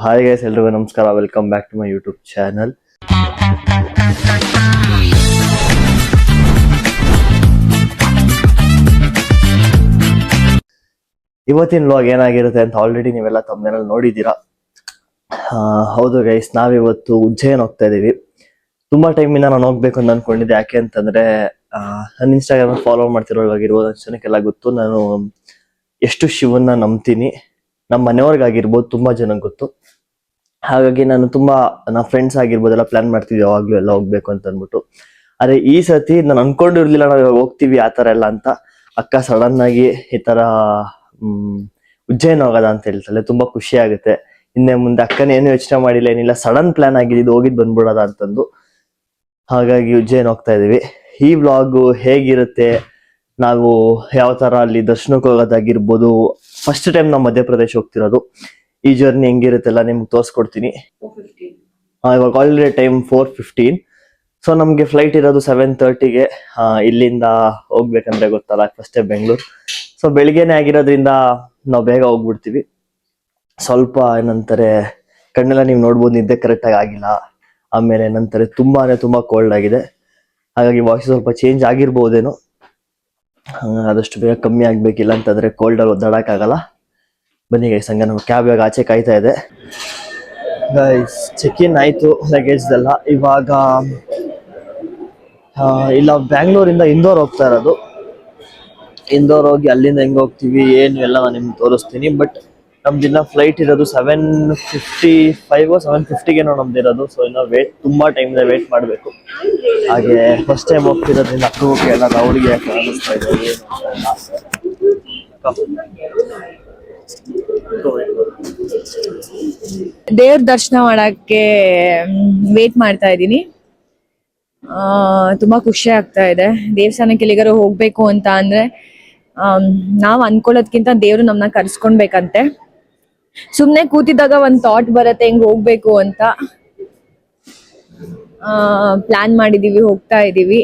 Hi guys, ಎಲ್ರಿಗೂ ನಮಸ್ಕಾರ. Welcome back to my YouTube channel. ಇವತ್ತಿನ ವ್ಲಾಗ್ ಏನಾಗಿರುತ್ತೆ ಅಂತ ಆಲ್ರೆಡಿ ನೀವೆಲ್ಲ ತಮ್ಮನೇಲಿ ನೋಡಿದ್ದೀರಾ. ಹೌದು ಗೈಸ್, ನಾವಿವತ್ತು ಉಜ್ಜಯಿನ್ ಹೋಗ್ತಾ ಇದೀವಿ. ತುಂಬಾ ಟೈಮಿಂದ ನಾನು ಹೋಗ್ಬೇಕು ಅಂತ ಅನ್ಕೊಂಡಿದ್ದೆ. ಯಾಕೆ ಅಂತಂದ್ರೆ ನನ್ನ ಇನ್ಸ್ಟಾಗ್ರಾಮ್ ಫಾಲೋ ಮಾಡ್ತಿರೋವಾಗಿರ್ಬೋದು, ಜನಕ್ಕೆಲ್ಲ ಗೊತ್ತು ನಾನು ಎಷ್ಟು ಶಿವನ್ನ ನಂಬ್ತೀನಿ. ನಮ್ಮ ಮನೆಯವ್ರಿಗಾಗಿರ್ಬೋದು ತುಂಬಾ ಜನಕ್ಕೆ ಗೊತ್ತು. ಹಾಗಾಗಿ ನಾನು ತುಂಬಾ ನಮ್ಮ ಫ್ರೆಂಡ್ಸ್ ಆಗಿರ್ಬೋದು ಎಲ್ಲ ಪ್ಲಾನ್ ಮಾಡ್ತಿದ್ವಿ ಯಾವಾಗ್ಲೂ ಎಲ್ಲ ಹೋಗ್ಬೇಕು ಅಂತ ಅಂದ್ಬಿಟ್ಟು. ಆದ್ರೆ ಈ ಸತಿ ನಾನು ಅನ್ಕೊಂಡಿರ್ಲಿಲ್ಲ ನಾವು ಹೋಗ್ತೀವಿ ಆತರ ಎಲ್ಲ ಅಂತ. ಅಕ್ಕ ಸಡನ್ ಆಗಿ ಈ ತರ ಉಜ್ಜಯಿನ್ ಹೋಗೋದ ಅಂತ ಹೇಳ್ತಾಳೆ. ತುಂಬಾ ಖುಷಿ ಆಗುತ್ತೆ. ಹಿಂದೆ ಮುಂದೆ ಅಕ್ಕನ ಏನು ಯೋಚನೆ ಮಾಡಿಲ್ಲ, ಏನಿಲ್ಲ, ಸಡನ್ ಪ್ಲಾನ್ ಆಗಿದ್ದು ಹೋಗಿದ್ ಬಂದ್ಬಿಡೋದ ಅಂತಂದು. ಹಾಗಾಗಿ ಉಜ್ಜಯಿನ್ ಹೋಗ್ತಾ ಇದೀವಿ. ಈ ವ್ಲಾಗ್ ಹೇಗಿರುತ್ತೆ, ನಾವು ಯಾವ ತರ ಅಲ್ಲಿ ದರ್ಶನಕ್ಕೆ ಹೋಗೋದಾಗಿರ್ಬೋದು, ಫಸ್ಟ್ ಟೈಮ್ ನಾವು ಮಧ್ಯಪ್ರದೇಶ ಹೋಗ್ತಿರೋದು, ಈ ಜರ್ನಿ ಹೆಂಗಿರುತ್ತೆಲ್ಲ ನಿಮ್ಗೆ ತೋರಿಸ್ಕೊಡ್ತೀನಿ. ಇವಾಗ ಆಲ್ರೆಡಿ ಟೈಮ್ 4:15. ಸೊ ನಮ್ಗೆ ಫ್ಲೈಟ್ ಇರೋದು 7:30ಗೆ. ಇಲ್ಲಿಂದ ಹೋಗ್ಬೇಕಂದ್ರೆ ಗೊತ್ತಲ್ಲ, ಫಸ್ಟೇ ಬೆಂಗಳೂರು. ಸೊ ಬೆಳಿಗ್ಗೆನೆ ಆಗಿರೋದ್ರಿಂದ ನಾವು ಬೇಗ ಹೋಗ್ಬಿಡ್ತೀವಿ. ಸ್ವಲ್ಪ ಏನಂತಾರೆ, ಕಣ್ಣೆಲ್ಲ ನೀವು ನೋಡ್ಬೋದು, ನಿದ್ದೆ ಕರೆಕ್ಟಾಗಿ ಆಗಿಲ್ಲ. ಆಮೇಲೆ ಏನಂತಾರೆ, ತುಂಬಾ ಕೋಲ್ಡ್ ಆಗಿದೆ. ಹಾಗಾಗಿ ವಾಯ್ಸ್ ಸ್ವಲ್ಪ ಚೇಂಜ್ ಆಗಿರ್ಬೋದೇನೋ. ಆದಷ್ಟು ಬೇಗ ಕಮ್ಮಿ ಆಗ್ಬೇಕಿಲ್ಲ ಅಂತಂದ್ರೆ ಕೋಲ್ಡಲ್ಲಿ ಒದ್ದಾಡಕ್ಕಾಗಲ್ಲ. ಬನ್ನಿ ಗೈಸ್, ಹಂಗ ನಮ್ಮ ಕ್ಯಾಬ್ ಇವಾಗ ಆಚೆ ಕಾಯ್ತಾ ಇದೆ. ಗೈಸ್ ಚೆಕ್ ಇನ್ ಆಯ್ತು ಲಗೇಜ್ದೆಲ್ಲ. ಇವಾಗ ಇಲ್ಲ ಬ್ಯಾಂಗ್ಳೂರಿಂದ ಇಂದೋರ್ ಹೋಗ್ತಾ ಇರೋದು. ಇಂದೋರ್ ಹೋಗಿ ಅಲ್ಲಿಂದ ಹೆಂಗ್ ಹೋಗ್ತೀವಿ ಏನು ಎಲ್ಲ ನಾನು ನಿಮ್ಗೆ ತೋರಿಸ್ತೀನಿ. ಬಟ್ ನಮ್ದಿನ್ನ ಫ್ಲೈಟ್ ಇರೋದು 7:55 7:50ಗೇನೋ ನಮ್ದಿರೋದು. ಸೊ ಇನ್ನು ತುಂಬಾ ಟೈಮ್ ವೇಟ್ ಮಾಡಬೇಕು. ಹಾಗೆ ಫಸ್ಟ್ ಟೈಮ್ ಹೋಗ್ತಿರೋದ್ರಿಂದ ಅಕ್ಕಗೆ ಎಲ್ಲ ಅವಳಿಗೆ ಕಾಣಿಸ್ತಾ ಇದೆ ಏನು ದೇವ್ರ ದರ್ಶನ ಮಾಡಕ್ಕೆ ವೇಟ್ ಮಾಡ್ತಾ ಇದ್ದೀನಿ. ತುಂಬಾ ಖುಷಿ ಆಗ್ತಾ ಇದೆ. ದೇವಸ್ಥಾನಕ್ಕೆ ಎಲ್ಲಿಗಾರು ಹೋಗ್ಬೇಕು ಅಂತ ಅಂದ್ರೆ ನಾವ್ ಅನ್ಕೊಳ್ಳೋದ್ಕಿಂತ ದೇವ್ರು ನಮ್ನ ಕರ್ಸ್ಕೊಳ್ಬೇಕಂತೆ. ಸುಮ್ನೆ ಕೂತಿದ್ದಾಗ ಒಂದ್ ಥಾಟ್ ಬರತ್ತೆ ಹೆಂಗ್ ಹೋಗ್ಬೇಕು ಅಂತ. ಪ್ಲಾನ್ ಮಾಡಿದೀವಿ, ಹೋಗ್ತಾ ಇದೀವಿ.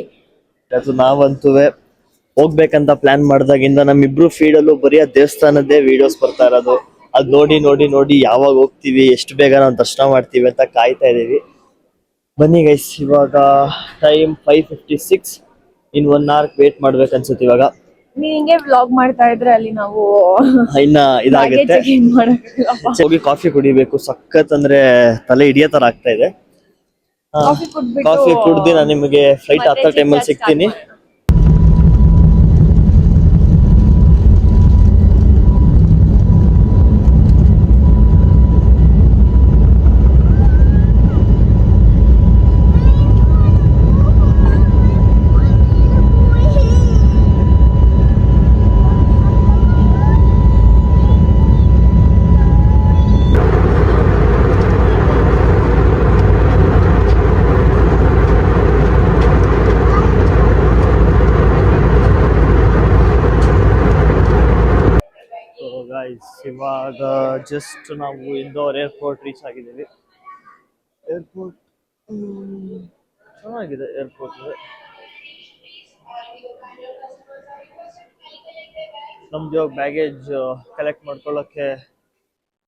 ನಾವಂತೂ ಹೋಗ್ಬೇಕಂತ ಪ್ಲಾನ್ ಮಾಡಿದಾಗಿಂದ ನಮ್ಮಿಬ್ರು ಫೀಡಲ್ಲೂ ಬರೀ ಆ ದೇವಸ್ಥಾನದ್ದೇ ವಿಡಿಯೋಸ್ ಬರ್ತಾ ಇರೋದು. ಅದ್ ನೋಡಿ ನೋಡಿ ನೋಡಿ ಯಾವಾಗ ಹೋಗ್ತೀವಿ, ಎಷ್ಟು ಬೇಗ ನಾವು ದರ್ಶನ ಮಾಡ್ತೀವಿ ಅಂತ ಕಾಯ್ತಾ ಇದೀವಿ. ಬನ್ನಿ ಗೈಸ್, ಇವಾಗ ಟೈಮ್ 5:56. ಇನ್ 1 hour ವೇಟ್ ಮಾಡ್ಬೇಕು ಅನ್ಸುತ್ತೆ. ಇವಾಗ ನೀನ್ ಹಿಂಗೆ ವ್ಲಾಗ್ ಮಾಡ್ತಾ ಇದ್ರೆ ಅಲ್ಲಿ ನಾವು ಇನ್ನ ಇದಾಗುತ್ತೆ. ಹೋಗಿ ಕಾಫಿ ಕುಡಿಬೇಕು. ಸಖತ್ ಅಂದ್ರೆ ತಲೆ ಹಿಡಿಯೋ ತರ ಆಗ್ತಾ ಇದೆ. ಕಾಫಿ ಕುಡ್ದು ನಾನು ನಿಮಗೆ ಫ್ಲೈಟ್ ಹತ್ತೋ ಟೈಮಲ್ಲಿ ಸಿಗ್ತೀನಿ. ಇವಾಗ ಜಸ್ಟ್ ನಾವು ಇಂದೋರ್ ಏರ್ಪೋರ್ಟ್ ರೀಚ್ ಆಗಿದ್ದೀವಿ. ಏರ್ಪೋರ್ಟ್ ಚೆನ್ನಾಗಿದೆ. ಏರ್ಪೋರ್ಟ್ ನಮ್ದು ಇವಾಗ ಬ್ಯಾಗೇಜ್ ಕಲೆಕ್ಟ್ ಮಾಡ್ಕೊಳ್ಳೋಕ್ಕೆ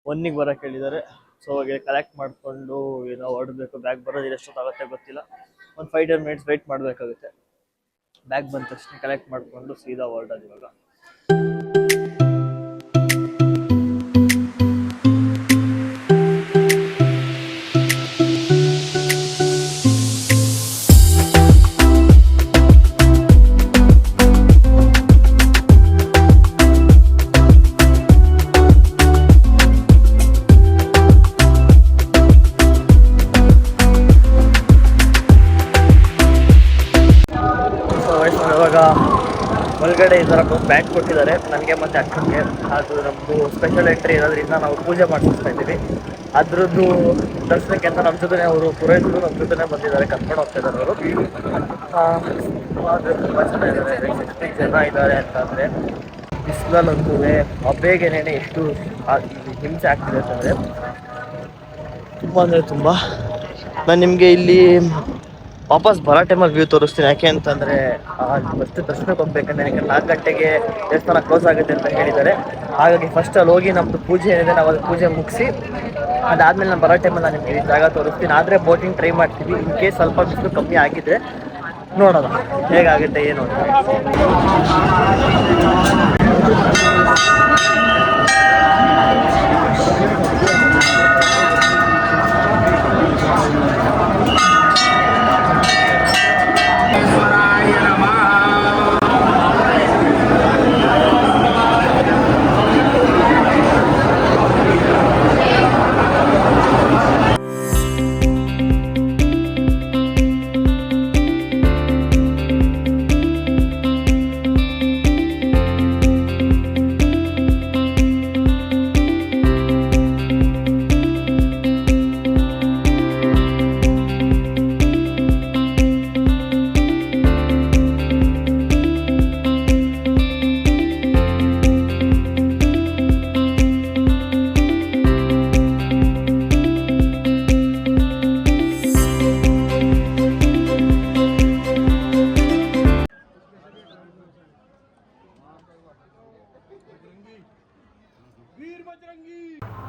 1ಗೆ ಬರೋಕ್ಕೆ ಹೇಳಿದ್ದಾರೆ. ಸೊ ಹಾಗೆ ಕಲೆಕ್ಟ್ ಮಾಡಿಕೊಂಡು ಏನೋ ಹೊರಡಬೇಕು. ಬ್ಯಾಗ್ ಬರೋದು ಎಷ್ಟೊತ್ತಾಗುತ್ತೆ ಗೊತ್ತಿಲ್ಲ. ಒಂದು 5-10 minutes ವೆಯ್ಟ್ ಮಾಡಬೇಕಾಗುತ್ತೆ. ಬ್ಯಾಗ್ ಬಂದ ತಕ್ಷಣ ಕಲೆಕ್ಟ್ ಮಾಡಿಕೊಂಡು ಸೀದಾ ಹೊರಡೋದು ಇವಾಗ. ಒಳಗಡೆ ಈ ಥರ ಬ್ಯಾಗ್ ಕೊಟ್ಟಿದ್ದಾರೆ ನನಗೆ ಮತ್ತು ಅಕ್ಕನಿಗೆ. ಅದು ನಮ್ಮದು ಸ್ಪೆಷಲ್ ಎಂಟ್ರಿ ಇರೋದ್ರಿಂದ ನಾವು ಪೂಜೆ ಮಾಡಿಸ್ತಾ ಇದ್ದೀವಿ. ಅದ್ರದ್ದು ದರ್ಶನಕ್ಕೆ ಅಂತ ನಮ್ಮ ಜೊತೆ ಅವರು ಪುರೋಹಿತರು ನಮ್ಮ ಜೊತೆ ಬಂದಿದ್ದಾರೆ, ಕರ್ಕೊಂಡು ಹೋಗ್ತಾ ಇದ್ದಾರೆ ಅವರು. ತುಂಬ ಜನ ಇದ್ದಾರೆ, 60 ಜನ ಇದ್ದಾರೆ ಅಂತಂದರೆ. ಬಿಸಿಲಲ್ಲಂತೂ ಬೇಗನೆ ಎಷ್ಟು ಹಿಂಸೆ ಆಗ್ತಿದೆ ಅಂತಂದರೆ ತುಂಬ. ನಾನು ನಿಮಗೆ ಇಲ್ಲಿ ವಾಪಸ್ ಬರೋ ಟೈಮಲ್ಲಿ ವ್ಯೂ ತೋರಿಸ್ತೀನಿ. ಯಾಕೆ ಅಂತಂದರೆ ಫಸ್ಟ್ ದರ್ಶನಕ್ಕೆ ಹೋಗ್ಬೇಕಂದ್ರೆ 4 ಗಂಟೆಗೆ ದೇವಸ್ಥಾನ ಕ್ಲೋಸ್ ಆಗುತ್ತೆ ಅಂತ ಹೇಳಿದ್ದಾರೆ. ಹಾಗಾಗಿ ಫಸ್ಟ್ ಅಲ್ಲಿ ಹೋಗಿ ನಮ್ಮದು ಪೂಜೆ ಏನಿದೆ ನಾವು ಅದು ಪೂಜೆ ಮುಗಿಸಿ ಅದಾದ್ಮೇಲೆ ನಾನು ಬರೋ ಟೈಮಲ್ಲಿ ನಾನು ನಿಮಗೆ ಜಾಗ ತೋರಿಸ್ತೀನಿ. ಆದರೆ ಬೋಟಿಂಗ್ ಟ್ರೈ ಮಾಡ್ತೀವಿ. ಇನ್ ಕೇಸ್ ಸ್ವಲ್ಪ ಬಿಸಿಲು ಕಮ್ಮಿ ಆಗಿದೆ, ನೋಡೋಣ ಹೇಗಾಗುತ್ತೆ ಏನು ಅಂತ.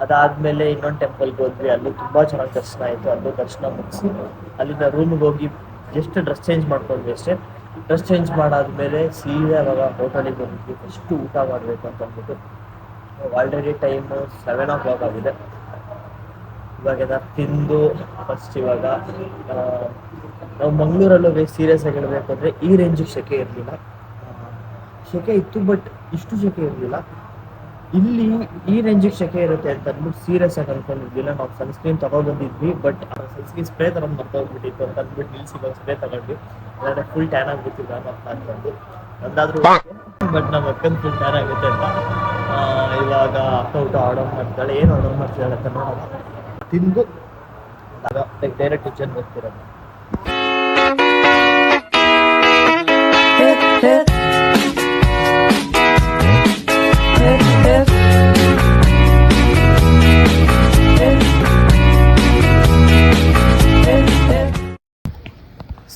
ಅದಾದ್ಮೇಲೆ ಇನ್ನೊಂದು ಟೆಂಪಲ್ಗೆ ಹೋದ್ವಿ. ಅಲ್ಲೂ ತುಂಬಾ ಚೆನ್ನಾಗಿ ದರ್ಶನ ಆಯಿತು. ಅಲ್ಲೂ ದರ್ಶನ ಮುಗಿಸಿ ಅಲ್ಲಿಂದ ರೂಮ್ಗೆ ಹೋಗಿ ಜಸ್ಟ್ ಡ್ರೆಸ್ ಚೇಂಜ್ ಮಾಡ್ಕೊಂಡ್ವಿ ಅಷ್ಟೇ. ಡ್ರೆಸ್ ಚೇಂಜ್ ಮಾಡಾದ್ಮೇಲೆ ಸೀದಾ ಇವಾಗ ಹೋಟೆಲಿಗೆ ಬಂದ್ವಿ. ಫಸ್ಟು ಊಟ ಮಾಡಬೇಕು ಅಂತ ಅಂದ್ಬಿಟ್ಟು. ಆಲ್ರೆಡಿ ಟೈಮು 7 o'clock ಆಗಿದೆ. ಇವಾಗ ತಿಂದು ಫಸ್ಟ್ ಇವಾಗ ನಾವು ಮಂಗಳೂರಲ್ಲೂ ಸೀರಿಯಸ್ ಆಗಿ ಹೇಳಬೇಕು ಅಂದರೆ ಈ ರೇಂಜಿಗೆ ಸೆಕೆ ಇರಲಿಲ್ಲ. ಸೆಕೆ ಇತ್ತು, ಬಟ್ ಇಷ್ಟು ಸೆಕೆ ಇರಲಿಲ್ಲ. ಇಲ್ಲಿ ಈ ರೇಂಜಿಗೆ ಸೆಕೆ ಇರುತ್ತೆ ಅಂತ ಅಂದ್ಬಿಟ್ಟು ಸೀರಿಯಸ್ ಆಗಿ ಅನ್ಕೊಂಡಿದ್ವಿಲ್ಲ. ನಾವು ಸನ್ಸ್ಕ್ರೀನ್ ತಗೊಬಂದಿದ್ವಿ, ಬಟ್ ಸನ್ಸ್ಕ್ರೀನ್ ಸ್ಪ್ರೇ ತಗೊಂಡು ಮರ್ತೋಗ್ಬಿಟ್ಟಿತ್ತು ಅಂತ ಅಂದ್ಬಿಟ್ಟು ನಿಲ್ಸಿ ಸ್ಪ್ರೇ ತಗೊಂಡ್ವಿ. ಅದಾದ್ರೆ ಫುಲ್ ಟ್ಯಾನ್ ಆಗ್ಬಿಟ್ಟಿಲ್ಲ ಅಂತ ಅಂದ್ಕೊಂಡು ಅಂದಾದ್ರೂ, ಬಟ್ ನಮ್ಮ ಅಕ್ಕನ ಫುಲ್ ಟ್ಯಾನ್ ಆಗುತ್ತೆ ಅಂತ ಇವಾಗ ಅಕ್ಕ ಊಟ ಆರ್ಡರ್ ಮಾಡ್ತಾಳೆ. ಏನು ಆರ್ಡರ್ ಮಾಡ್ತಾಳೆ ಅಂತ ನೋಡೋಣ. ತಿಂದು ಡೈರೆಕ್ಟ್ ಕಿಚನ್ ಹೋಗ್ತಿರೋದು.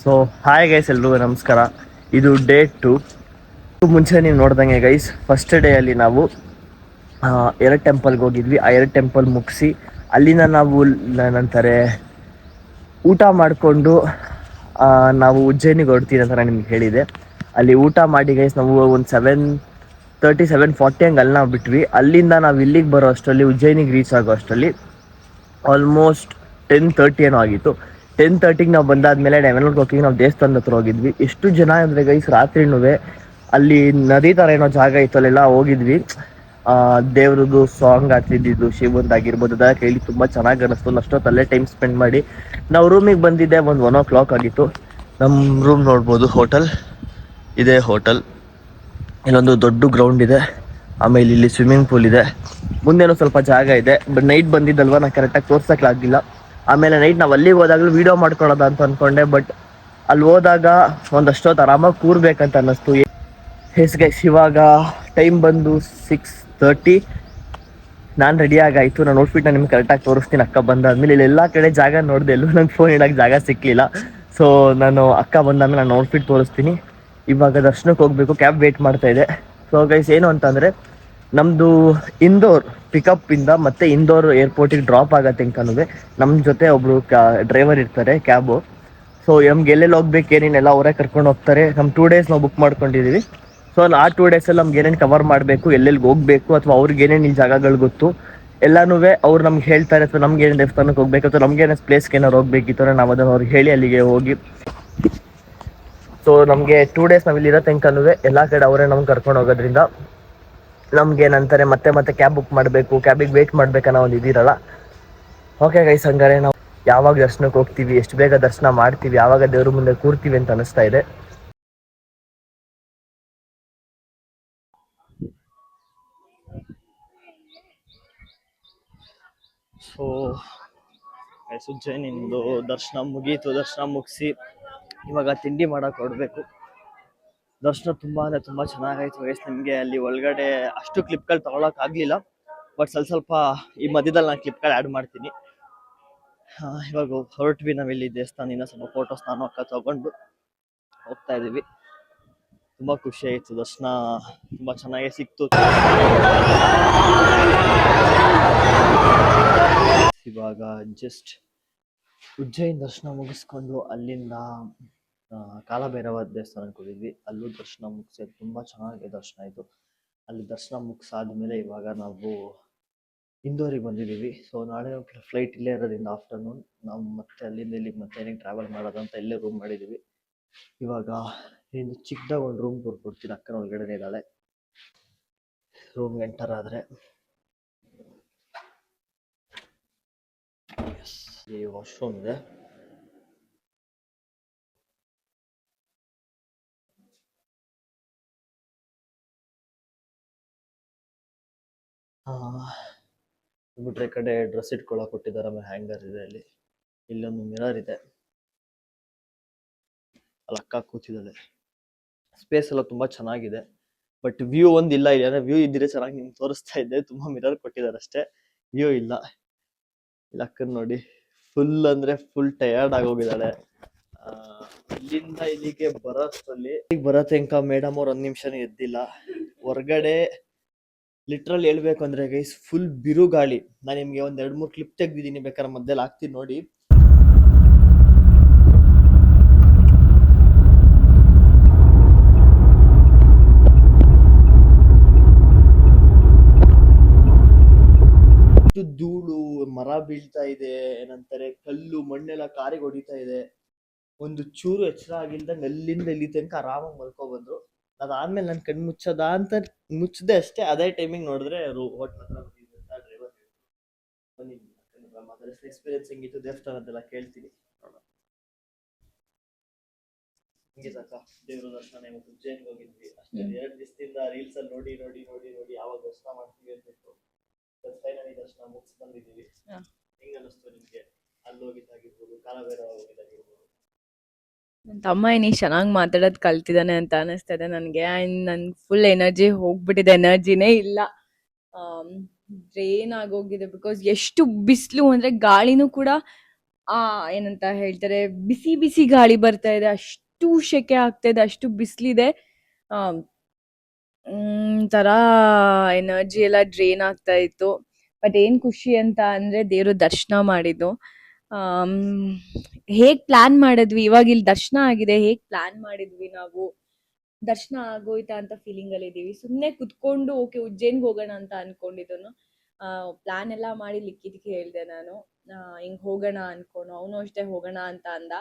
ಸೊ ಹಾಯ್ ಗೈಸ್, ಎಲ್ರಿಗೂ ನಮಸ್ಕಾರ. ಇದು ಡೇ 2. ಮುಂಚೆ ನೀವು ನೋಡ್ದಂಗೆ ಗೈಸ್, ಫಸ್ಟ್ ಡೇ ಅಲ್ಲಿ ನಾವು 2 ಟೆಂಪಲ್ಗೆ ಹೋಗಿದ್ವಿ. ಆ 2 ಟೆಂಪಲ್ ಮುಗಿಸಿ ಅಲ್ಲಿಂದ ನಾವು ನಂತರ ಊಟ ಮಾಡಿಕೊಂಡು ನಾವು ಉಜ್ಜಯಿನಿಗೆ ಹೊರಡ್ತೀವಿ ಅಂತ ನಾನು ನಿಮ್ಗೆ ಹೇಳಿದೆ. ಅಲ್ಲಿ ಊಟ ಮಾಡಿ ಗೈಸ್ ನಾವು ಒಂದು 7:30 7:40 ಹಂಗೆ ಅಲ್ಲಿ ನಾವು ಬಿಟ್ವಿ. ಅಲ್ಲಿಂದ ನಾವು ಇಲ್ಲಿಗೆ ಬರೋ ಅಷ್ಟರಲ್ಲಿ, ಉಜ್ಜಯಿನಿಗೆ ರೀಚ್ ಆಗೋ ಅಷ್ಟರಲ್ಲಿ ಆಲ್ಮೋಸ್ಟ್ 10:30 ಏನೋ ಆಗಿತ್ತು. 10:30ಗೆ ನಾವು ಬಂದಾದ್ಮೇಲೆ 11 ನಾವು ದೇವಸ್ಥಾನದ ಹತ್ರ ಹೋಗಿದ್ವಿ. ಎಷ್ಟು ಜನ ಅಂದರೆ ಗೈಸ್, ರಾತ್ರಿನೂ ಅಲ್ಲಿ ನದಿ ಥರ ಏನೋ ಜಾಗ ಇತ್ತು, ಅಲ್ಲೆಲ್ಲ ಹೋಗಿದ್ವಿ. ದೇವ್ರದ್ದು ಸಾಂಗ್ ಹಾಕ್ತಿದ್ದು ಶಿವಂದಾಗಿರ್ಬೋದು, ಅದೆಲ್ಲ ಕೇಳಿ ತುಂಬ ಚೆನ್ನಾಗಿ ಅನ್ನಿಸ್ತು. ಅಷ್ಟೊತ್ತಲ್ಲೇ ಟೈಮ್ ಸ್ಪೆಂಡ್ ಮಾಡಿ ನಾವು ರೂಮಿಗೆ ಬಂದಿದ್ದೆ ಒಂದು 1 o'clock ಆಗಿತ್ತು. ನಮ್ಮ ರೂಮ್ ನೋಡ್ಬೋದು, ಹೋಟೆಲ್ ಇದೆ. ಹೋಟೆಲ್ ಇಲ್ಲೊಂದು ದೊಡ್ಡ ಗ್ರೌಂಡ್ ಇದೆ, ಆಮೇಲೆ ಇಲ್ಲಿ ಸ್ವಿಮ್ಮಿಂಗ್ ಪೂಲ್ ಇದೆ, ಮುಂದೇನೋ ಸ್ವಲ್ಪ ಜಾಗ ಇದೆ. ಬಟ್ ನೈಟ್ ಬಂದಿದ್ದಲ್ವ, ನಾನು ಕರೆಕ್ಟಾಗಿ ತೋರ್ಸೋಕ್ಕಾಗಲಿಲ್ಲ. ಆಮೇಲೆ ನೈಟ್ ನಾವು ಅಲ್ಲಿಗೆ ಹೋದಾಗಲೂ ವೀಡಿಯೋ ಮಾಡ್ಕೊಳ್ಳೋದ ಅಂತ ಅಂದ್ಕೊಂಡೆ, ಬಟ್ ಅಲ್ಲಿ ಹೋದಾಗ ಒಂದಷ್ಟೊತ್ತು ಆರಾಮಾಗಿ ಕೂರ್ಬೇಕಂತ ಅನ್ನಿಸ್ತು. ಗೈಸ್ ಇವಾಗ ಟೈಮ್ ಬಂದು 6:30. ನಾನು ರೆಡಿಯಾಗಾಯಿತು. ನಾನು ಔಟ್ಫಿಟ್ನ ನಿಮ್ಗೆ ಕರೆಕ್ಟಾಗಿ ತೋರಿಸ್ತೀನಿ ಅಕ್ಕ ಬಂದಾದ್ಮೇಲೆ. ಇಲ್ಲಿ ಎಲ್ಲ ಕಡೆ ಜಾಗ ನೋಡಿದೆ, ಎಲ್ಲೂ ನಂಗೆ ಫೋನ್ ಇಡೋಕ್ಕೆ ಜಾಗ ಸಿಕ್ಕಲಿಲ್ಲ. ಸೊ ನಾನು ಅಕ್ಕ ಬಂದಾದ್ಮೇಲೆ ನಾನು ಔಟ್ಫಿಟ್ ತೋರಿಸ್ತೀನಿ. ಇವಾಗ ದರ್ಶನಕ್ಕೆ ಹೋಗಬೇಕು, ಕ್ಯಾಬ್ ವೇಟ್ ಮಾಡ್ತಾ ಇದೆ. ಸೊ ಗೈಸ್ ಏನು ಅಂತಂದರೆ, ನಮ್ಮದು ಇಂದೋರ್ ಪಿಕಪ್ಪಿಂದ ಮತ್ತು ಇಂದೋರ್ ಏರ್ಪೋರ್ಟಿಗೆ ಡ್ರಾಪ್ ಆಗತ್ತೆ ತನಕ ನಮ್ಮ ಜೊತೆ ಒಬ್ಬರು ಡ್ರೈವರ್ ಇರ್ತಾರೆ, ಕ್ಯಾಬು. ಸೊ ನಮ್ಗೆ ಎಲ್ಲೆಲ್ಲಿ ಹೋಗ್ಬೇಕು ಏನೇನೆಲ್ಲ ಅವರೇ ಕರ್ಕೊಂಡು ಹೋಗ್ತಾರೆ. ನಮ್ಮ 2 days ನಾವು ಬುಕ್ ಮಾಡ್ಕೊಂಡಿದ್ದೀವಿ. ಸೊ ಆ 2 daysಲ್ಲಿ ನಮ್ಗೆ ಏನೇನು ಕವರ್ ಮಾಡಬೇಕು, ಎಲ್ಲೆಲ್ಲಿ ಹೋಗಬೇಕು, ಅಥವಾ ಅವ್ರಿಗೆ ಏನೇನು ಈ ಜಾಗಗಳು ಗೊತ್ತು ಎಲ್ಲನೂ ಅವ್ರು ನಮ್ಗೆ ಹೇಳ್ತಾರೆ. ಅಥವಾ ನಮ್ಗೆ ಏನೇನು ದೇವಸ್ಥಾನಕ್ಕೆ ಹೋಗ್ಬೇಕು, ಅಥವಾ ನಮ್ಗೆ ಏನೇನು ಪ್ಲೇಸ್ಗೆ ಏನಾರು ಹೋಗ್ಬೇಕಿತ್ತು ನಾವು ಅದನ್ನು ಅವ್ರಿಗೆ ಹೇಳಿ ಅಲ್ಲಿಗೆ ಹೋಗಿ. ಸೊ ನಮಗೆ 2 days ನಾವು ಇಲ್ಲಿರೋ ತನಕನೂ ಎಲ್ಲ ಕಡೆ ಅವರೇ ನಮ್ಗೆ ಕರ್ಕೊಂಡು ಹೋಗೋದ್ರಿಂದ ನಮ್ಗೆ ಏನಂತಾರೆ ಮತ್ತೆ ಕ್ಯಾಬ್ ಬುಕ್ ಮಾಡಬೇಕು, ಕ್ಯಾಬಿಗೆ ವೇಟ್ ಮಾಡ್ಬೇಕನ್ನೋ ಒಂದು ಇದಿರಲ್ಲ. ಓಕೆ ಗೈಸ್, ಹಂಗಾರೆ ನಾವು ಯಾವಾಗ ದರ್ಶನಕ್ಕೆ ಹೋಗ್ತೀವಿ, ಎಷ್ಟು ಬೇಗ ದರ್ಶನ ಮಾಡ್ತೀವಿ, ಯಾವಾಗ ದೇವ್ರ ಮುಂದೆ ಕೂರ್ತೀವಿ ಅಂತ ಅನಿಸ್ತಾ ಇದೆ. ಸೊ ಉಜ್ಜಯಿನಿಂದು ದರ್ಶನ ಮುಗೀತು. ದರ್ಶನ ಮುಗಿಸಿ ಇವಾಗ ತಿಂಡಿ ಮಾಡಕ್ಕೆ ಹೊರಡಬೇಕು. ದರ್ಶನ ತುಂಬ ಅಂದರೆ ತುಂಬ ಚೆನ್ನಾಗಾಯ್ತು ಗೈಸ್. ನಿಮಗೆ ಅಲ್ಲಿ ಒಳಗಡೆ ಅಷ್ಟು ಕ್ಲಿಪ್ಗಳು ತೊಗೊಳಕ್ಕಾಗಲಿಲ್ಲ, ಬಟ್ ಸ್ವಲ್ಪ ಈ ಮಧ್ಯದಲ್ಲಿ ನಾನು ಕ್ಲಿಪ್ಗಳು ಆ್ಯಡ್ ಮಾಡ್ತೀನಿ. ಇವಾಗ ಹೊರಟ್ವಿ ನಾವಿಲ್ಲಿ ದೇವಸ್ಥಾನದಿಂದ. ಸ್ವಲ್ಪ ಫೋಟೋಸ್ ನಾನು ಅಕ್ಕ ತಗೊಂಡು ಹೋಗ್ತಾ ಇದ್ದೀವಿ. ತುಂಬ ಖುಷಿ ಆಯಿತು, ದರ್ಶನ ತುಂಬ ಚೆನ್ನಾಗೇ ಸಿಕ್ತು. ಇವಾಗ ಜಸ್ಟ್ ಉಜ್ಜಯಿನ್ ದರ್ಶನ ಮುಗಿಸ್ಕೊಂಡು ಅಲ್ಲಿಂದ ಕಾಲಭೈರವ ದೇವಸ್ಥಾನಕ್ಕೆ ಹೋಗಿದ್ವಿ. ಅಲ್ಲೂ ದರ್ಶನ ಮುಗಿಸಿ ತುಂಬ ಚೆನ್ನಾಗಿ ದರ್ಶನ ಆಯಿತು. ಅಲ್ಲಿ ದರ್ಶನ ಮುಗಿಸಾದ್ಮೇಲೆ ಇವಾಗ ನಾವು ಇಂದೋರಿಗೆ ಬಂದಿದ್ದೀವಿ. ಸೊ ನಾಳೆ ಫ್ಲೈಟ್ ಇಲ್ಲೇ ಇರೋದ್ರಿಂದ ಆಫ್ಟರ್ನೂನ್ ನಾವು ಮತ್ತೆ ಅಲ್ಲಿಂದ ಇಲ್ಲಿಗೆ ಮತ್ತೆ ಏನಿಗೆ ಟ್ರಾವೆಲ್ ಮಾಡೋದಂತ ಇಲ್ಲೇ ರೂಮ್ ಮಾಡಿದ್ದೀವಿ. ಇವಾಗ ಇನ್ನು ಚಿಕ್ಕದಾಗ ಒಂದು ರೂಮ್ ಕೊಡ್ತೀನಿ, ಅಕ್ಕನ ಒಳಗಡೆ ಇದ್ದಾಳೆ. ರೂಮ್ಗೆ ಎಂಟರ್ ಆದರೆ ಈ ವಾಶ್ರೂಮ್ ಇದೆ. ಬಿಟ್ರೆ ಈ ಕಡೆ ಡ್ರೆಸ್ ಇಟ್ಕೊಳಕ್ ಕೊಟ್ಟಿದ್ದಾರೆ, ಆಮೇಲೆ ಹ್ಯಾಂಗರ್ ಇದೆ. ಅಲ್ಲಿ ಇಲ್ಲೊಂದು ಮಿರರ್ ಇದೆ, ಅಲ್ಲಿ ಅಕ್ಕ ಕೂತಿದ್ದಾಳೆ. ಸ್ಪೇಸ್ ಎಲ್ಲ ತುಂಬಾ ಚೆನ್ನಾಗಿದೆ, ಬಟ್ ವ್ಯೂ ಒಂದಿಲ್ಲ. ಇಲ್ಲ ವ್ಯೂ ಇದ್ರೆ ಚೆನ್ನಾಗಿ ನಿಮ್ಗೆ ತೋರಿಸ್ತಾ ಇದ್ದೆ. ತುಂಬಾ ಮಿರರ್ ಕೊಟ್ಟಿದ್ದಾರೆ ಅಷ್ಟೇ, ವ್ಯೂ ಇಲ್ಲ. ಇಲ್ಲ ಅಕ್ಕನ್ ನೋಡಿ, ಫುಲ್ ಅಂದ್ರೆ ಫುಲ್ ಟಯರ್ಡ್ ಆಗೋಗಿದ್ದಾಳೆ. ಇಲ್ಲಿಂದ ಇಲ್ಲಿಗೆ ಬರೋಷ್ಟರಲ್ಲಿ ಬರೋ ತನಕ ಮೇಡಮ್ ಅವ್ರು 1 ನಿಮಿಷನೂ ಎದ್ದಿಲ್ಲ. ಹೊರಗಡೆ ಲಿಟ್ರಲ್ ಹೇಳ್ಬೇಕು ಅಂದ್ರೆ ಗೈಸ್ ಫುಲ್ ಬಿರುಗಾಳಿ. ನಾನು ನಿಮ್ಗೆ ಒಂದ್ 2-3 ಕ್ಲಿಪ್ ತೆಗ್ದಿದ್ದೀನಿ, ಬೇಕಾದ್ರೆ ಮಧ್ಯದಲ್ಲಿ ಹಾಕ್ತೀನಿ ನೋಡಿ. ಧೂಳು, ಮರ ಬೀಳ್ತಾ ಇದೆ, ಏನಂತಾರೆ ಕಲ್ಲು ಮಣ್ಣೆಲ್ಲ ಕಾರಿಗೆ ಹೊಡಿತಾ ಇದೆ. ಒಂದು ಚೂರು ಎಚ್ಚರ ಆಗಿಲ್ದಂಗೆ ಅಲ್ಲಿಂದ ಇಲ್ಲಿ ತನಕ ಆರಾಮಾಗಿ ಮಲ್ಕೊಬಂದ್ರು. ಅದಾದ್ಮೇಲೆ ನಾನು ಕಣ್ಣು ಮುಚ್ಚದ ಅಂತ ಮುಚ್ಚದೆ ಅಷ್ಟೇ. ಅದೇ ಟೈಮಿಂಗ್ ನೋಡಿದ್ರೆ ಹೋಟ್ಲ್ ಹತ್ರ ಡ್ರೈವರ್ ಬನ್ನಿ ಎಕ್ಸ್ಪೀರಿಯನ್ಸ್ ಹೆಂಗಿತ್ತು ದೇವಸ್ಥಾನದೆಲ್ಲ ಕೇಳ್ತೀನಿ. ಹಿಂಗಿದಕ್ಕ ದೇವ್ರ ದರ್ಶನ ಇವತ್ತು ಉಜ್ಜಯಿನ್ಗೆ ಹೋಗಿದ್ವಿ ಅಷ್ಟೇ. 2 ದಿವಸದಿಂದ ರೀಲ್ಸ್ ಅಲ್ಲಿ ನೋಡಿ ನೋಡಿ ನೋಡಿ ನೋಡಿ ಯಾವಾಗ ದರ್ಶನ ಮಾಡ್ತೀವಿ ಅಂದ್ಬಿಟ್ಟು ಫೈನಲಿ ದರ್ಶನ ಮುಗಿಸ್ ಬಂದಿದ್ದೀವಿ. ಹೆಂಗ ಅನಿಸ್ತು ನಿಮ್ಗೆ? ಅಲ್ಲಿ ಹೋಗಿದ್ದಾಗಿರ್ಬೋದು, ಕಾಲಭೈರವ ಹೋಗಿದ್ದಾಗಿರ್ಬೋದು. ನನ್ನ ತಮ್ಮ ಏನಿ ಚೆನ್ನಾಗಿ ಮಾತಾಡೋದು ಕಲ್ತಿದ್ದಾನೆ ಅಂತ ಅನಿಸ್ತದೆ ನನಗೆ. ಆ್ಯಂಡ್ ನನ್ಗೆ ಫುಲ್ ಎನರ್ಜಿ ಹೋಗ್ಬಿಟ್ಟಿದೆ, ಎನರ್ಜಿನೇ ಇಲ್ಲ, ಡ್ರೈನ್ ಆಗೋಗಿದೆ. ಬಿಕಾಸ್ ಎಷ್ಟು ಬಿಸಿಲು ಅಂದರೆ ಗಾಳಿನೂ ಕೂಡ ಏನಂತ ಹೇಳ್ತಾರೆ, ಬಿಸಿ ಬಿಸಿ ಗಾಳಿ ಬರ್ತಾ ಇದೆ, ಅಷ್ಟು ಸೆಕೆ ಆಗ್ತಾ ಇದೆ, ಅಷ್ಟು ಬಿಸಿಲಿದೆ. ಥರ ಎನರ್ಜಿ ಎಲ್ಲ ಡ್ರೈನ್ ಆಗ್ತಾ ಇತ್ತು. ಬಟ್ ಏನು ಖುಷಿ ಅಂತ ಅಂದರೆ ದೇವ್ರ ದರ್ಶನ ಮಾಡಿದ್ದು. ಹೇಗೆ ಪ್ಲಾನ್ ಮಾಡಿದ್ವಿ, ಇವಾಗ ಇಲ್ಲಿ ದರ್ಶನ ಆಗಿದೆ, ಹೇಗೆ ಪ್ಲಾನ್ ಮಾಡಿದ್ವಿ ನಾವು, ದರ್ಶನ ಆಗೋಯ್ತಾ ಅಂತ ಫೀಲಿಂಗ್ ಅಲ್ಲಿ ಇದ್ದೀವಿ. ಸುಮ್ಮನೆ ಕುತ್ಕೊಂಡು ಓಕೆ ಉಜ್ಜಯಿನ್ಗೆ ಹೋಗೋಣ ಅಂತ ಅನ್ಕೊಂಡಿದ್ದನು. ಪ್ಲಾನ್ ಎಲ್ಲ ಮಾಡಿ ಲಿಕ್ಕಿದ್ದಕ್ಕೆ ಹೇಳಿದೆ ನಾನು, ಹಿಂಗೆ ಹೋಗೋಣ ಅನ್ಕೊಂಡು. ಅವನು ಅಷ್ಟೇ ಹೋಗೋಣ ಅಂತ ಅಂದ.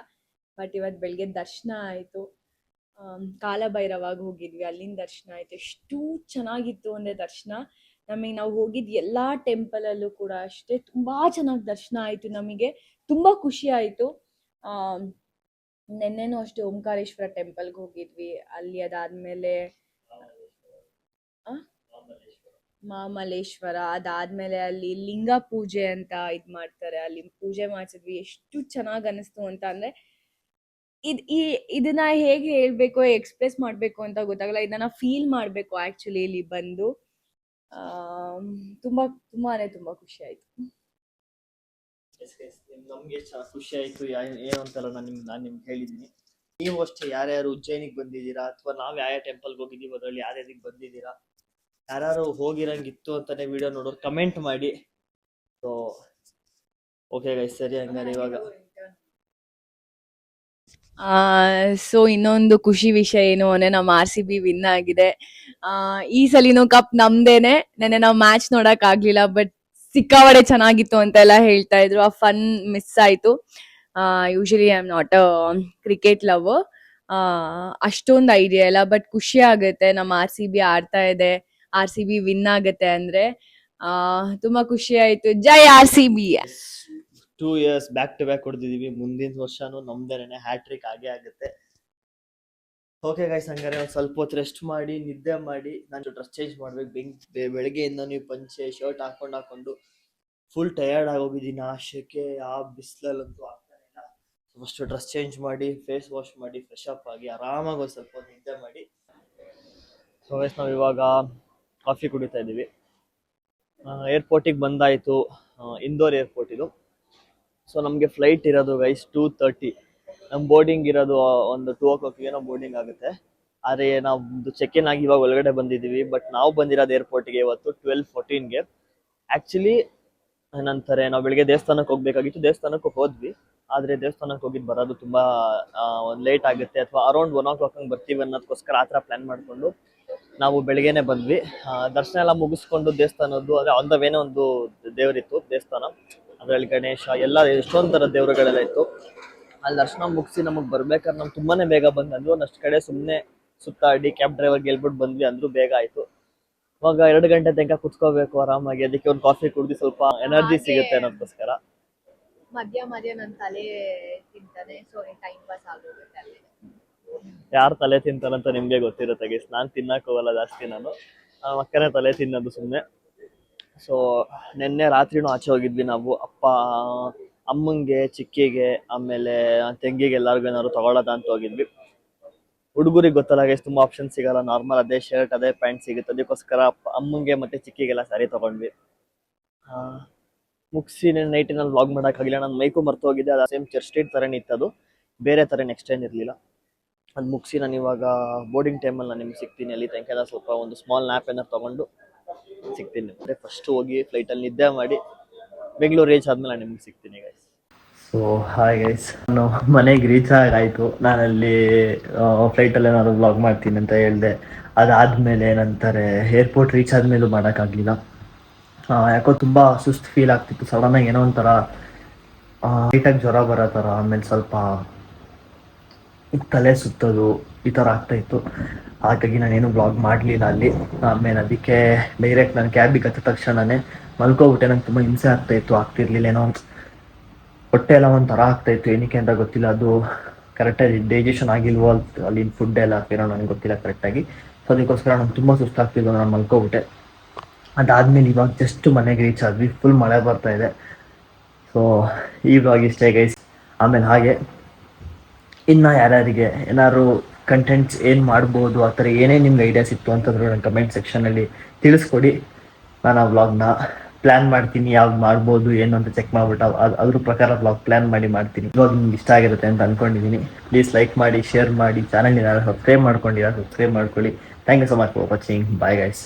ಬಟ್ ಇವತ್ತು ಬೆಳಗ್ಗೆ ದರ್ಶನ ಆಯಿತು. ಕಾಲಭೈರವಾಗ ಹೋಗಿದ್ವಿ, ಅಲ್ಲಿಂದ ದರ್ಶನ ಆಯಿತು. ಎಷ್ಟು ಚೆನ್ನಾಗಿತ್ತು ಅಂದರೆ ದರ್ಶನ. ನಮಗೆ ನಾವು ಹೋಗಿದ್ದು ಎಲ್ಲ ಟೆಂಪಲಲ್ಲೂ ಕೂಡ ಅಷ್ಟೇ ತುಂಬ ಚೆನ್ನಾಗಿ ದರ್ಶನ ಆಯಿತು. ನಮಗೆ ತುಂಬ ಖುಷಿ ಆಯಿತು. ನೆನ್ನೆನೂ ಅಷ್ಟೇ ಓಂಕಾರೇಶ್ವರ ಟೆಂಪಲ್ಗೆ ಹೋಗಿದ್ವಿ. ಅಲ್ಲಿ ಅದಾದಮೇಲೆ ಮಹಾಮಲ್ಲೇಶ್ವರ, ಅದಾದಮೇಲೆ ಅಲ್ಲಿ ಲಿಂಗ ಪೂಜೆ ಅಂತ ಇದು ಮಾಡ್ತಾರೆ, ಅಲ್ಲಿ ಪೂಜೆ ಮಾಡಿಸಿದ್ವಿ. ಎಷ್ಟು ಚೆನ್ನಾಗಿ ಅನ್ನಿಸ್ತು ಅಂತ ಅಂದರೆ ಇದನ್ನ ಹೇಗೆ ಹೇಳ್ಬೇಕು, ಎಕ್ಸ್ಪ್ರೆಸ್ ಮಾಡಬೇಕು ಅಂತ ಗೊತ್ತಾಗಲ್ಲ. ಇದನ್ನ ಫೀಲ್ ಮಾಡಬೇಕು ಆ್ಯಕ್ಚುಲಿ ಇಲ್ಲಿ ಬಂದು. ತುಂಬಾ ಖುಷಿ ಆಯಿತು. ನಮ್ಗೆ ಖುಷಿ ಆಯ್ತು. ಏನು ಅಂತೆಲ್ಲ ನಾನು ನಿಮ್ಗೆ ಹೇಳಿದ್ದೀನಿ. ನೀವು ಅಷ್ಟೇ ಯಾರ್ಯಾರು ಉಜ್ಜಯಿನಿಗೆ ಬಂದಿದ್ದೀರಾ, ಅಥವಾ ನಾವು ಯಾವ ಟೆಂಪಲ್ಗೆ ಹೋಗಿದ್ದೀವಿ ಅದರಲ್ಲಿ ಯಾರ್ಯಾರಿಗೆ ಬಂದಿದ್ದೀರಾ, ಯಾರು ಹೋಗಿರಂಗಿತ್ತು ಅಂತಾನೆ ವಿಡಿಯೋ ನೋಡೋರು ಕಮೆಂಟ್ ಮಾಡಿ. ಸೊ ಓಕೆ ಗೈಸ್, ಸರಿ ಹಂಗಾರೆ ಇವಾಗ ಸೊ ಇನ್ನೊಂದು ಖುಷಿ ವಿಷಯ ಏನು ಅಂದರೆ ನಮ್ಮ RCB ವಿನ್ ಆಗಿದೆ. ಈ ಸಲಿನೂ ಕಪ್ ನಮ್ದೇನೆ. ನೆನ್ನೆ ನಾವು ಮ್ಯಾಚ್ ನೋಡಕ್ ಆಗ್ಲಿಲ್ಲ, ಬಟ್ ಸಿಕ್ಕಾಪಟ್ಟೆ ಚೆನ್ನಾಗಿತ್ತು ಅಂತೆಲ್ಲ ಹೇಳ್ತಾ ಇದ್ರು. ಆ ಫನ್ ಮಿಸ್ ಆಯ್ತು. Usually I am not a cricket lover, ಅಷ್ಟೊಂದು ಐಡಿಯಾ ಇಲ್ಲ, ಬಟ್ ಖುಷಿ ಆಗುತ್ತೆ. ನಮ್ಮ RCB ಆಡ್ತಾ ಇದೆ, RCB ವಿನ್ ಆಗುತ್ತೆ ಅಂದ್ರೆ ತುಂಬಾ ಖುಷಿ ಆಯ್ತು. ಜೈ RCB. 2 years back to back ಹೊಡೆದಿದ್ದೀವಿ. ಮುಂದಿನ ವರ್ಷನೂ ನಮ್ದೇನೆ ಹ್ಯಾಟ್ರಿಕ್ ಆಗೇ ಆಗುತ್ತೆ. ಓಕೆ ಗೈಸ್, ಹಂಗಾರೆ ಒಂದು ಸ್ವಲ್ಪ ಹೊತ್ತು ರೆಸ್ಟ್ ಮಾಡಿ ನಿದ್ದೆ ಮಾಡಿ ನಾನು ಡ್ರೆಸ್ ಚೇಂಜ್ ಮಾಡ್ಬೇಕು. ಬೆಳಗ್ಗೆಯಿಂದ ನೀವು ಪಂಚೆ ಶರ್ಟ್ ಹಾಕೊಂಡು ಫುಲ್ ಟಯರ್ಡ್ ಆಗೋಗಿದ್ದೀನಿ. ಆ ಶೆಕೆ ಆ ಬಿಸಿಲಲ್ಲಂತೂ ಆಗ್ತಾನೆ ಇಲ್ಲ. ಫಸ್ಟ್ ಡ್ರೆಸ್ ಚೇಂಜ್ ಮಾಡಿ ಫೇಸ್ ವಾಶ್ ಮಾಡಿ ಫ್ರೆಶ್ ಅಪ್ ಆಗಿ ಆರಾಮಾಗಿ ಒಂದು ಸ್ವಲ್ಪ ಹೊತ್ತು ನಿದ್ದೆ ಮಾಡಿ. ಸೊ ಗೈಸ್, ನಾವು ಇವಾಗ ಕಾಫಿ ಕುಡಿತಾ ಇದ್ದೀವಿ. ಏರ್ಪೋರ್ಟಿಗೆ ಬಂದಾಯಿತು, ಇಂದೋರ್ ಏರ್ಪೋರ್ಟ್ ಇದು. ಸೊ ನಮಗೆ ಫ್ಲೈಟ್ ಇರೋದು ಗೈಸ್ 2:30. ನಮ್ಮ ಬೋರ್ಡಿಂಗ್ ಇರೋದು ಒಂದು 2 o'clock ಏನೋ ಬೋರ್ಡಿಂಗ್ ಆಗುತ್ತೆ. ಆದರೆ ನಾವು ಚೆಕ್ ಇನ್ ಆಗಿ ಇವಾಗ ಒಳಗಡೆ ಬಂದಿದ್ದೀವಿ. ಬಟ್ ನಾವು ಬಂದಿರೋದು ಏರ್ಪೋರ್ಟಿಗೆ ಇವತ್ತು 12:14ಗೆ. ಆ್ಯಕ್ಚುಲಿ ನಂತರ ನಾವು ಬೆಳಿಗ್ಗೆ ದೇವಸ್ಥಾನಕ್ಕೆ ಹೋಗ್ಬೇಕಾಗಿತ್ತು, ದೇವಸ್ಥಾನಕ್ಕೆ ಹೋದ್ವಿ. ಆದ್ರೆ ದೇವಸ್ಥಾನಕ್ಕೆ ಹೋಗಿದ್ದು ಬರೋದು ತುಂಬಾ ಒಂದು ಲೇಟ್ ಆಗುತ್ತೆ, ಅಥವಾ ಅರೌಂಡ್ 1 o'clock ಹಂಗೆ ಬರ್ತೀವಿ ಅನ್ನೋದಕ್ಕೋಸ್ಕರ ಆ ಥರ ಪ್ಲಾನ್ ಮಾಡಿಕೊಂಡು ನಾವು ಬೆಳಿಗ್ಗೆನೆ ಬಂದ್ವಿ. ದರ್ಶನ ಎಲ್ಲ ಮುಗಿಸ್ಕೊಂಡು ದೇವಸ್ಥಾನದ್ದು ಅಂದ್ರೆ ಆನ್ ದ ವೇನೆ ಒಂದು ದೇವರಿತ್ತು ದೇವಸ್ಥಾನ, ಅದರಲ್ಲಿ ಗಣೇಶ ಎಲ್ಲ ಎಷ್ಟೊಂದು ಥರ ದೇವರುಗಳೆಲ್ಲ ಇತ್ತು. ಅಲ್ಲಿ ದರ್ಶನ ಮುಗಿಸಿ ನಮಗೆ ಬರ್ಬೇಕಾದ್ರೆ ನಮ್ಗೆ ತುಂಬಾನೇ ಬೇಗ ಬಂದು ಒಂದಷ್ಟು ಕಡೆ ಸುಮ್ಮನೆ ಸುತ್ತಾಡಿ ಕ್ಯಾಬ್ ಡ್ರೈವರ್ಗೆ ಹೇಳ್ಬಿಟ್ಟು ಬಂದ್ವಿ, ಅಂದ್ರೂ ಬೇಗ ಆಯ್ತು. ಇವಾಗ 2 ಗಂಟೆ ತನಕ ಕುತ್ಕೋಬೇಕು ಆರಾಮಾಗಿ, ಅದಕ್ಕೆ ಒಂದು ಕಾಫಿ ಕುಡಿದು ಸ್ವಲ್ಪ ಎನರ್ಜಿ ಸಿಗುತ್ತೆ ಅನ್ನೋದಕ್ಕೋಸ್ಕರ. ಮಧ್ಯ ಮಧ್ಯ ನನ್ನ ತಲೆ ತಿಂತಾನೆ, ಸೊ ಟೈಮ್ ಪಾಸ್ ಆಗೋಗುತ್ತೆ ಅಲ್ಲಿ. ಯಾರು ತಲೆ ತಿಂತಾರಂತ ನಿಮ್ಗೆ ಗೊತ್ತಿರುತ್ತೆ ಗೈಸ್, ನಾನು ತಿನ್ನಕ್ ಹೋಗಲ್ಲ ಜಾಸ್ತಿ, ನಾನು ಅಕ್ಕನೇ ತಲೆ ತಿನ್ನೋದು ಸುಮ್ಮನೆ. ಸೊ ನಿನ್ನೆ ರಾತ್ರಿನೂ ಆಚೆ ಹೋಗಿದ್ವಿ ನಾವು, ಅಪ್ಪ ಅಮ್ಮಂಗೆ ಚಿಕ್ಕಿಗೆ ಆಮೇಲೆ ತಂಗಿಗೆ ಎಲ್ಲರಿಗೂ ಏನಾದ್ರು ತಗೊಳ್ಳೋದ ಅಂತ ಹೋಗಿದ್ವಿ. ಹುಡುಗರಿಗೆ ಗೊತ್ತಲ್ಲ ಗೈಸ್, ತುಂಬಾ ಆಪ್ಷನ್ ಸಿಗಲ್ಲ, ನಾರ್ಮಲ್ ಅದೇ ಶರ್ಟ್ ಅದೇ ಪ್ಯಾಂಟ್ ಸಿಗುತ್ತೆ, ಅದಕ್ಕೋಸ್ಕರ ಅಮ್ಮಂಗೆ ಮತ್ತೆ ಚಿಕ್ಕಿಗೆಲ್ಲ ಸ್ಯಾರಿ ತಗೊಂಡ್ವಿ. ಮುಗಿಸಿ ನೈಟಿನಲ್ಲಿ ವ್ಲಾಗ್ ಮಾಡೋಕ್ಕಾಗಿಲ್ಲ, ನಾನು ಮೈಕು ಮರ್ತು ಹೋಗಿದ್ದೆ, ಅದು ಸೇಮ್ ಚರ್ಚ್ ಸ್ಟ್ರೀಟ್ ಥರನೇ ಇತ್ತು, ಅದು ಬೇರೆ ಥರ ನೆಕ್ಸ್ಟ್ ಟೈಮ್ ಇರಲಿಲ್ಲ. ಅದು ಮುಗಿಸಿ ನಾನು ಇವಾಗ ಬೋರ್ಡಿಂಗ್ ಟೈಮಲ್ಲಿ ನಾನು ನಿಮ್ಗೆ ಸಿಗ್ತೀನಿ, ಅಲ್ಲಿ ತನಕ ಸ್ವಲ್ಪ ಒಂದು ಸ್ಮಾಲ್ ನ್ಯಾಪ್ ಏನಾದ್ರು ತೊಗೊಂಡು ಸಿಗ್ತೀನಿ. ಅಂದರೆ ಫಸ್ಟ್ ಹೋಗಿ ಫ್ಲೈಟಲ್ಲಿ ನಿದ್ದೆ ಮಾಡಿ ಬೆಂಗಳೂರು ರೀಚ್ ಆದಮೇಲೆ ನಾನು ನಿಮ್ಗೆ ಸಿಗ್ತೀನಿ ಗೈಸ್. ಸೊ ಹಾಯ್ ಗೈಸ್, ನಾನು ಮನೆಗೆ ರೀಚ್ ಆಗಾಯಿತು. ನಾನಲ್ಲಿ ಫ್ಲೈಟಲ್ಲಿ ಏನಾದ್ರು ವ್ಲಾಗ್ ಮಾಡ್ತೀನಿ ಅಂತ ಹೇಳಿದೆ. ಅದಾದಮೇಲೆ ನಂತರ ಏರ್ಪೋರ್ಟ್ ರೀಚ್ ಆದಮೇಲೂ ಮಾಡೋಕ್ಕಾಗಲಿಲ್ಲ, ಯಾಕೋ ತುಂಬ ಸುಸ್ತು ಫೀಲ್ ಆಗ್ತಿತ್ತು. ಸಡನ್ನಾಗಿ ಏನೋ ಒಂಥರ ಲೈಟಾಗಿ ಜ್ವರ ಬರೋ ಥರ, ಆಮೇಲೆ ಸ್ವಲ್ಪ ತಲೆ ಸುತ್ತೋದು ಈ ಥರ ಆಗ್ತಾಯಿತ್ತು. ಹಾಗಾಗಿ ನಾನೇನು ಬ್ಲಾಗ್ ಮಾಡಲಿಲ್ಲ ಅಲ್ಲಿ. ಆಮೇಲೆ ಅದಕ್ಕೆ ಡೈರೆಕ್ಟ್ ನಾನು ಕ್ಯಾಬಿಗೆ ಹತ್ತಿದ ತಕ್ಷಣವೇ ಮಲ್ಕೋಬಿಟ್ಟೆ. ನಂಗೆ ತುಂಬ ಹಿಂಸೆ ಆಗ್ತಾಯಿತ್ತು, ಆಗ್ತಿರ್ಲಿಲ್ಲ, ಏನೋ ಹೊಟ್ಟೆ ಎಲ್ಲ ಒಂಥರ ಆಗ್ತಾಯಿತ್ತು, ಏನಕ್ಕೆ ಅಂತ ಗೊತ್ತಿಲ್ಲ. ಅದು ಕರೆಕ್ಟಾಗಿ ಡೈಜೆಷನ್ ಆಗಿಲ್ವೋ ಅಲ್ಲಿನ ಫುಡ್ ಎಲ್ಲ ಏನೋ ನನಗೆ ಗೊತ್ತಿಲ್ಲ ಕರೆಕ್ಟಾಗಿ. ಸೊ ಅದಕ್ಕೋಸ್ಕರ ನಂಗೆ ತುಂಬ ಸುಸ್ತಾಗ್ತಿದ್ದು, ನಾನು ಮಲ್ಕೋಬಿಟ್ಟೆ. ಅದಾದಮೇಲೆ ಇವಾಗ ಜಸ್ಟ್ ಮನೆಗೆ ರೀಚ್ ಆದ್ವಿ, ಫುಲ್ ಮಳೆ ಬರ್ತಾ ಇದೆ. ಸೊ ಈ ವ್ಲಾಗ್ ಇಷ್ಟೇ ಗೈಸ್. ಆಮೇಲೆ ಹಾಗೆ ಇನ್ನು ಯಾರ್ಯಾರಿಗೆ ಏನಾದ್ರು ಕಂಟೆಂಟ್ಸ್ ಏನು ಮಾಡ್ಬೋದು, ಆ ಥರ ಏನೇ ನಿಮ್ಗೆ ಐಡಿಯಾಸ್ ಇತ್ತು ಅಂತಂದ್ರೆ ನನ್ನ ಕಮೆಂಟ್ ಸೆಕ್ಷನಲ್ಲಿ ತಿಳಿಸ್ಕೊಡಿ. ನಾನು ಆ ವ್ಲಾಗ್ನ ಪ್ಲ್ಯಾನ್ ಮಾಡ್ತೀನಿ, ಯಾವ್ದು ಮಾಡ್ಬೋದು ಏನು ಅಂತ ಚೆಕ್ ಮಾಡ್ಬಿಟ್ಟು ಅದ್ರ ಪ್ರಕಾರ ವ್ಲಾಗ್ ಪ್ಲ್ಯಾನ್ ಮಾಡ್ತೀನಿ. ಇವಾಗ ನಿಮ್ಗೆ ಇಷ್ಟ ಆಗಿರುತ್ತೆ ಅಂತ ಅಂದ್ಕೊಂಡಿದ್ದೀನಿ. ಪ್ಲೀಸ್ ಲೈಕ್ ಮಾಡಿ, ಶೇರ್ ಮಾಡಿ, ಚಾನಲ್ನ ಸಬ್ಸ್ಕ್ರೈಬ್ ಮಾಡ್ಕೊಂಡಿಲ್ಲ ಸಬ್ಸ್ಕ್ರೈಬ್ ಮಾಡ್ಕೊಳ್ಳಿ. Thank you so much for watching. Bye guys.